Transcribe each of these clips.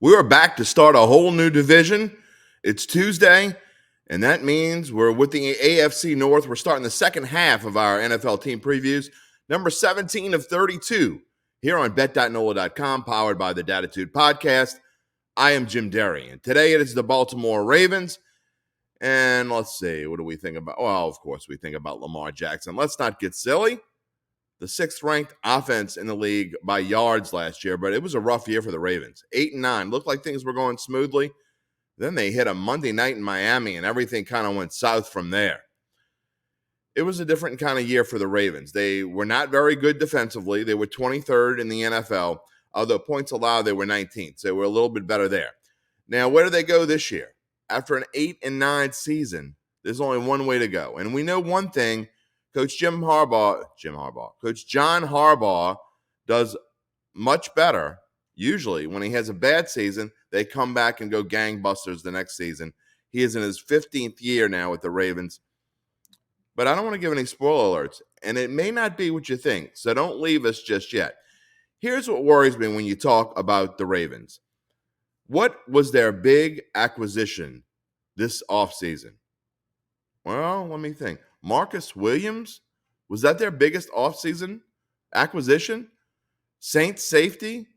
We are back to start a whole new division. It's Tuesday, and that means we're with the AFC North. We're starting the second half of our NFL team previews, number 17 of 32, here on bet.nola.com, powered by the Datitude Podcast. I am Jim Derry, and today it is the Baltimore Ravens. And let's see, what do we think about? Well, of course, we think about Lamar Jackson. Let's not get silly. The sixth-ranked offense in the league by yards last year, but it was a rough year for the Ravens. 8-9, looked like things were going smoothly. Then they hit a Monday night in Miami, and everything kind of went south from there. It was a different kind of year for the Ravens. They were not very good defensively. They were 23rd in the NFL, although points allowed, they were 19th, so they were a little bit better there. Now, where do they go this year? After an 8-9 season, there's only one way to go, and we know one thing. Coach John Harbaugh does much better, usually, when he has a bad season. They come back and go gangbusters the next season. He is in his 15th year now with the Ravens. But I don't want to give any spoiler alerts, and it may not be what you think, so don't leave us just yet. Here's what worries me when you talk about the Ravens. What was their big acquisition this offseason? Well, let me think. Marcus Williams, was that their biggest offseason acquisition? Saints safety,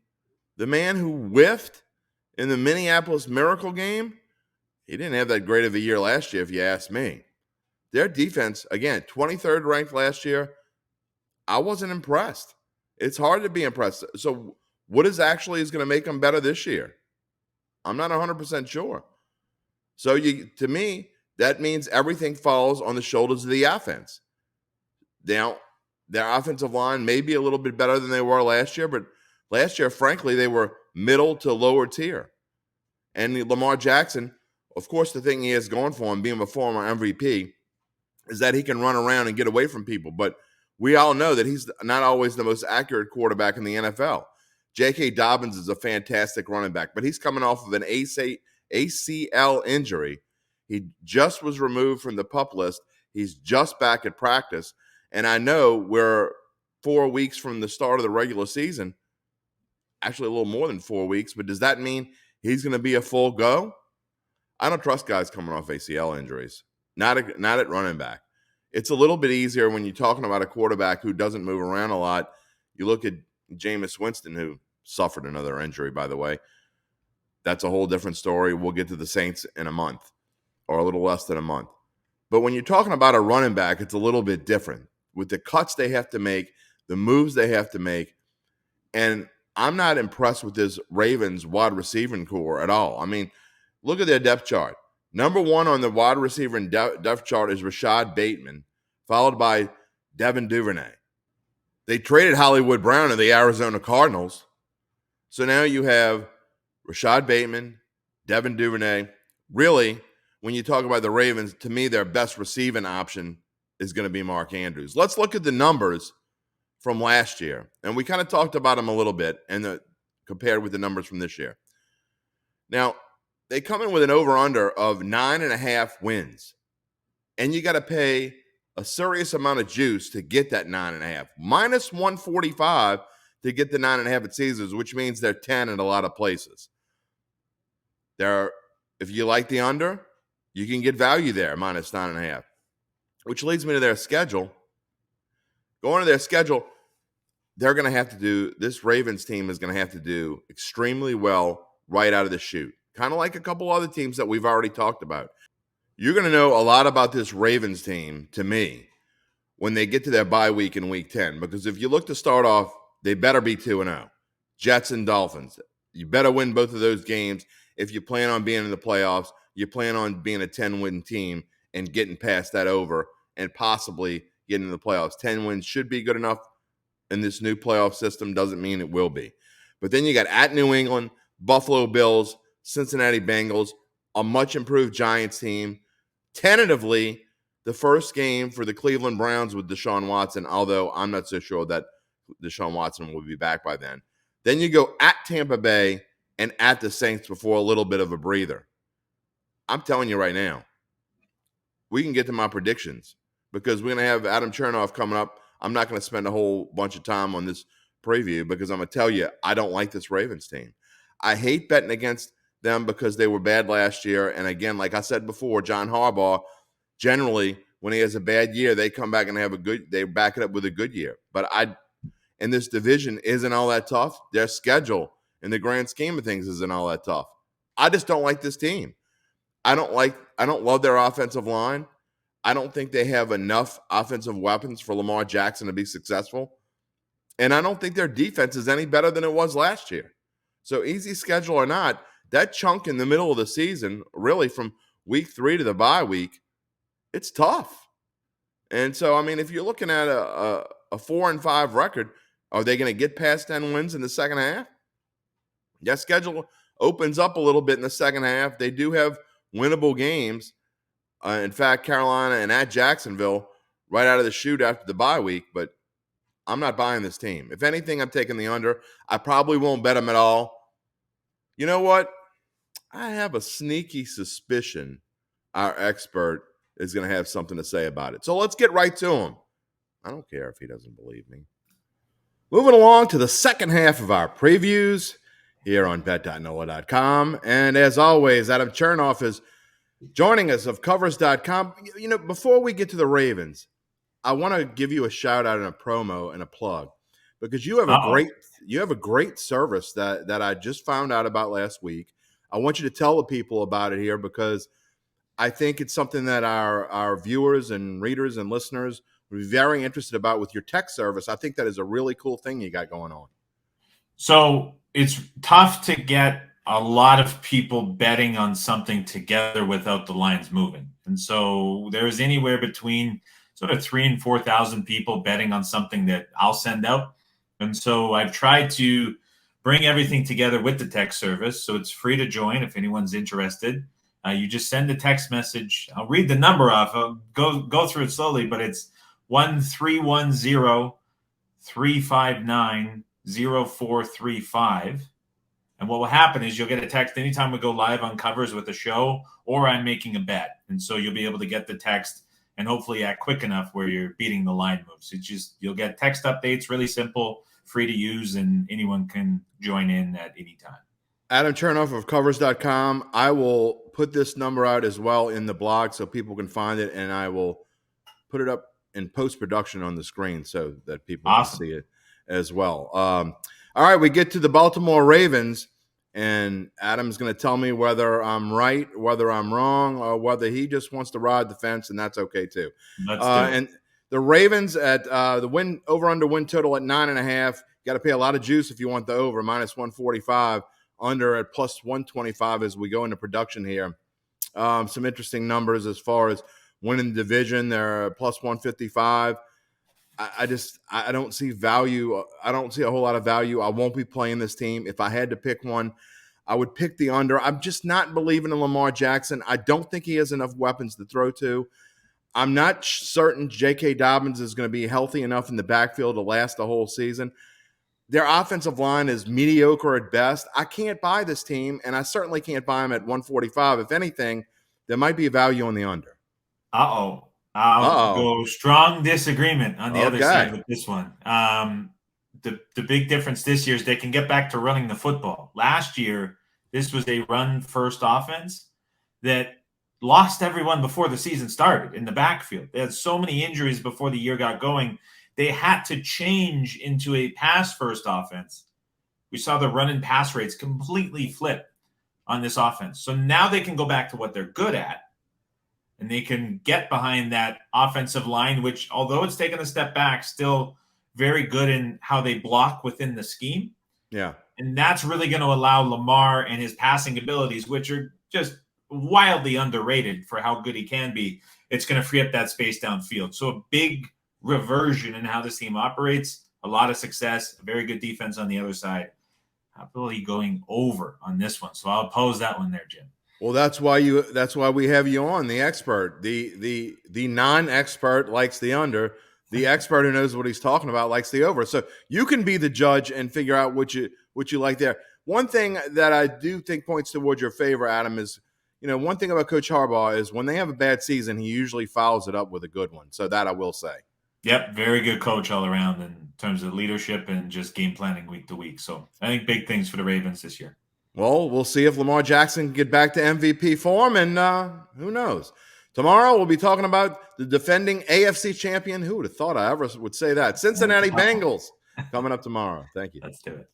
the man who whiffed in the Minneapolis Miracle game? He didn't have that great of a year last year, if you ask me. Their defense, again, 23rd ranked last year. I wasn't impressed. It's hard to be impressed. So what is going to make them better this year? I'm not 100% sure. So to me, that means everything falls on the shoulders of the offense. Now, their offensive line may be a little bit better than they were last year, but last year, frankly, they were middle to lower tier. And Lamar Jackson, of course, the thing he has going for him, being a former MVP, is that he can run around and get away from people. But we all know that he's not always the most accurate quarterback in the NFL. J.K. Dobbins is a fantastic running back, but he's coming off of an ACL injury. He just was removed from the PUP list. He's just back at practice. And I know we're 4 weeks from the start of the regular season, actually a little more than 4 weeks, but does that mean he's going to be a full go? I don't trust guys coming off ACL injuries, not at running back. It's a little bit easier when you're talking about a quarterback who doesn't move around a lot. You look at Jameis Winston, who suffered another injury, by the way. That's a whole different story. We'll get to the Saints in a month, or a little less than a month. But when you're talking about a running back, it's a little bit different with the cuts they have to make, the moves they have to make. And I'm not impressed with this Ravens wide receiving core at all. I mean, look at their depth chart. Number one on the wide receiver in depth chart is Rashad Bateman, followed by Devin Duvernay. They traded Hollywood Brown to the Arizona Cardinals. So now you have Rashad Bateman, Devin Duvernay. Really, when you talk about the Ravens, to me, their best receiving option is going to be Mark Andrews. Let's look at the numbers from last year. And we kind of talked about them a little bit and compared with the numbers from this year. Now, they come in with an over-under of 9.5 wins. And you got to pay a serious amount of juice to get that 9.5. Minus 145 to get the 9.5 at Caesars, which means they're 10 in a lot of places. If you like the under, you can get value there, minus 9.5. Which leads me to their schedule. Going to their schedule, they're going to have to do, this Ravens team is going to have to do extremely well right out of the chute. Kind of like a couple other teams that we've already talked about. You're going to know a lot about this Ravens team, to me, when they get to their bye week in week 10. Because if you look to start off, they better be 2-0. Jets and Dolphins. You better win both of those games. If you plan on being in the playoffs, you plan on being a 10-win team and getting past that over and possibly getting in the playoffs. 10 wins should be good enough in this new playoff system. Doesn't mean it will be. But then you got at New England, Buffalo Bills, Cincinnati Bengals, a much improved Giants team. Tentatively, the first game for the Cleveland Browns with Deshaun Watson, although I'm not so sure that Deshaun Watson will be back by then. Then you go at Tampa Bay and at the Saints before a little bit of a breather. I'm telling you right now, we can get to my predictions because we're going to have Adam Chernoff coming up. I'm not going to spend a whole bunch of time on this preview because I'm going to tell you I don't like this Ravens team. I hate betting against them because they were bad last year. And again, like I said before, John Harbaugh, generally, when he has a bad year, they come back and they back it up with a good year. But and this division isn't all that tough. Their schedule, in the grand scheme of things, isn't all that tough. I just don't like this team. I don't love their offensive line. I don't think they have enough offensive weapons for Lamar Jackson to be successful. And I don't think their defense is any better than it was last year. So easy schedule or not, that chunk in the middle of the season, really from week 3 to the bye week, it's tough. And so, I mean, if you're looking at a 4-5 record, are they going to get past 10 wins in the second half? That schedule opens up a little bit in the second half. They do have winnable games. In fact, Carolina and at Jacksonville right out of the chute after the bye week, but I'm not buying this team. If anything, I'm taking the under. I probably won't bet them at all. You know what? I have a sneaky suspicion our expert is going to have something to say about it. So let's get right to him. I don't care if he doesn't believe me. Moving along to the second half of our previews here on bet.nola.com. And as always, Adam Chernoff is joining us of covers.com. You know, before we get to the Ravens, I want to give you a shout out and a promo and a plug because you have a great service that I just found out about last week. I want you to tell the people about it here because I think it's something that our viewers and readers and listeners would be very interested about with your tech service. I think that is a really cool thing you got going on. So it's tough to get a lot of people betting on something together without the lines moving. And so there's anywhere between sort of 3,000 and 4,000 people betting on something that I'll send out. And so I've tried to bring everything together with the text service. So it's free to join if anyone's interested. You just send a text message. I'll read the number off. I'll go through it slowly, but it's 1-310-359-0435. And what will happen is you'll get a text anytime we go live on Covers with the show or I'm making a bet. And so you'll be able to get the text and hopefully act quick enough where you're beating the line moves. It's just you'll get text updates, really simple, free to use, and anyone can join in at any time. Adam Chernoff of covers.com. I will put this number out as well in the blog so people can find it, and I will put it up in post-production on the screen so that people can see it as well. All right, we get to the Baltimore Ravens, and Adam's going to tell me whether I'm right, whether I'm wrong, or whether he just wants to ride the fence, and that's okay too. Let's do it. And the Ravens at the win over-under win total at 9.5. Got to pay a lot of juice if you want the over, minus 145. Under at plus 125 as we go into production here. Some interesting numbers as far as winning the division. They're plus 155. I don't see value. I don't see a whole lot of value. I won't be playing this team. If I had to pick one, I would pick the under. I'm just not believing in Lamar Jackson. I don't think he has enough weapons to throw to. I'm not certain J.K. Dobbins is going to be healthy enough in the backfield to last the whole season. Their offensive line is mediocre at best. I can't buy this team, and I certainly can't buy them at 145. If anything, there might be a value on the under. I'll go strong disagreement on the other side with this one. The big difference this year is they can get back to running the football. Last year, this was a run-first offense that lost everyone before the season started in the backfield. They had so many injuries before the year got going. They had to change into a pass-first offense. We saw the run and pass rates completely flip on this offense. So now they can go back to what they're good at, and they can get behind that offensive line, which, although it's taken a step back, still very good in how they block within the scheme. Yeah. And that's really going to allow Lamar and his passing abilities, which are just wildly underrated for how good he can be. It's going to free up that space downfield. So a big reversion in how this team operates, a lot of success, a very good defense on the other side. Happily going over on this one. So I'll oppose that one there, Jim. Well, that's why we have you on, the expert. The non-expert likes the under. The expert who knows what he's talking about likes the over. So you can be the judge and figure out what you like there. One thing that I do think points towards your favor, Adam, is, one thing about Coach Harbaugh is when they have a bad season, he usually follows it up with a good one. So that I will say. Yep, very good coach all around in terms of leadership and just game planning week to week. So I think big things for the Ravens this year. Well, we'll see if Lamar Jackson can get back to MVP form, and who knows. Tomorrow, we'll be talking about the defending AFC champion. Who would have thought I ever would say that? Cincinnati Bengals coming up tomorrow. Thank you. Let's do it.